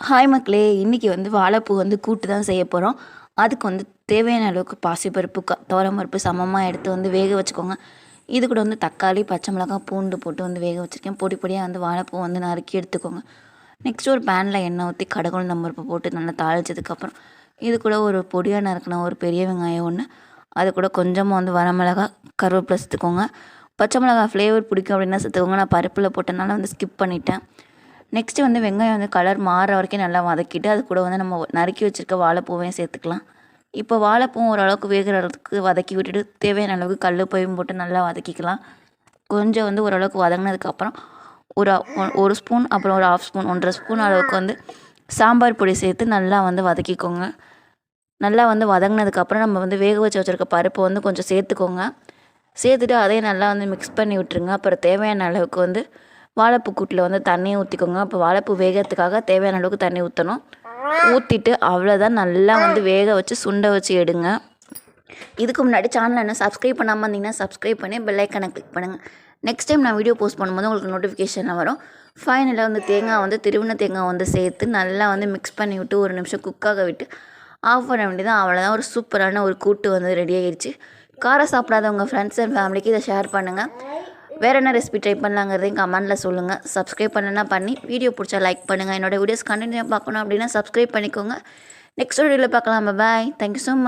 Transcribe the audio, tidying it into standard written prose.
Hi மக்களே, இன்றைக்கி வாழைப்பூ கூட்டு தான் செய்ய போகிறோம். அதுக்கு தேவையான அளவுக்கு பாசிப்பருப்பு துவரம்பருப்பு சமமாக எடுத்து வேக வச்சுக்கோங்க. இது கூட தக்காளி, பச்சை மிளகாய், பூண்டு போட்டு வேக வச்சுருக்கேன். பொடி பொடியாக வாழைப்பூ நறுக்கி எடுத்துக்கோங்க. நெக்ஸ்ட் ஒரு பேனில் எண்ணெய் ஊற்றி கடுகு உளுந்தம்பருப்பு போட்டு நல்லா தாளித்ததுக்கப்புறம் இது கூட ஒரு பொடியாக நறுக்கின ஒரு பெரிய வெங்காயம் ஒன்று, அது கூட கொஞ்சமாக வரமிளகாய், கருவேப்பிலை சேர்த்துக்கோங்க. பச்சை மிளகாய் ஃப்ளேவர் பிடிக்கும் அப்படின்னா சேர்த்துக்கோங்க. நான் பருப்பில் போட்டனால ஸ்கிப் பண்ணிட்டேன். நெக்ஸ்ட்டு வெங்காயம் கலர் மாறுற வரைக்கும் நல்லா வதக்கிட்டு அது கூட நம்ம நறுக்கி வச்சுருக்க வாழைப்பூவையும் சேர்த்துக்கலாம். இப்போ வாழைப்பூவும் ஓரளவுக்கு வேகிற அளவுக்கு வதக்கி விட்டுட்டு தேவையான அளவுக்கு கல்லுப்பையும் போட்டு நல்லா வதக்கிக்கலாம். கொஞ்சம் ஓரளவுக்கு வதங்கினதுக்கப்புறம் ஒரு ஸ்பூன் அப்புறம் ஒரு 1/2 ஸ்பூன் 1.5 ஸ்பூன் அளவுக்கு சாம்பார் பொடி சேர்த்து நல்லா வதக்கிக்கோங்க. நல்லா வதங்கினதுக்கப்புறம் நம்ம வேக வச்சு வச்சுருக்க பருப்பை கொஞ்சம் சேர்த்துக்கோங்க. சேர்த்துட்டு அதையும் நல்லா மிக்ஸ் பண்ணி விட்டுருங்க. அப்புறம் தேவையான அளவுக்கு வாழைப்பூ கூட்டில் தண்ணியை ஊற்றிக்கோங்க. அப்போ வாழைப்பூ வேகிறதுக்காக தேவையான அளவுக்கு தண்ணி ஊற்றணும். ஊற்றிட்டு அவ்வளோதான், நல்லா வேக வச்சு சுண்டை வச்சு எடுங்க. இதுக்கு முன்னாடி சேனலை என்ன சப்ஸ்கிரைப் பண்ணாமல் இருந்தீங்கன்னா சப்ஸ்கிரைப் பண்ணி பெல் ஐக்கனை கிளிக் பண்ணுங்கள். நெக்ஸ்ட் டைம் நான் வீடியோ போஸ்ட் பண்ணும்போது உங்களுக்கு நோட்டிஃபிகேஷனில் வரும். ஃபைனலாக தேங்காய் திருவின தேங்காய் சேர்த்து நல்லா மிக்ஸ் பண்ணி விட்டு ஒரு நிமிஷம் குக்காக விட்டு ஆஃப் பண்ண வேண்டியதான். அவ்வளோதான், ஒரு சூப்பரான ஒரு கூட்டு ரெடி ஆகிடுச்சு. காரம் சாப்பிடாதவங்க ஃப்ரெண்ட்ஸ் அண்ட் ஃபேமிலிக்கு இதை ஷேர் பண்ணுங்கள். வேறு என்ன ரெசிபி ட்ரை பண்ணலாங்கிறதையும் கமெண்ட்டில் சொல்லுங்கள். சப்ஸ்கிரைப் பண்ணலன்னா பண்ணி வீடியோ பிடிச்சா லைக் பண்ணுங்கள். என்னோடய வீடியோஸ் கண்டினியூ பார்க்கணும் அப்படின்னா சப்ஸ்கிரைப் பண்ணிக்கோங்க. நெக்ஸ்ட் வீடியோவில் பார்க்கலாம். பாய். Thank you so much.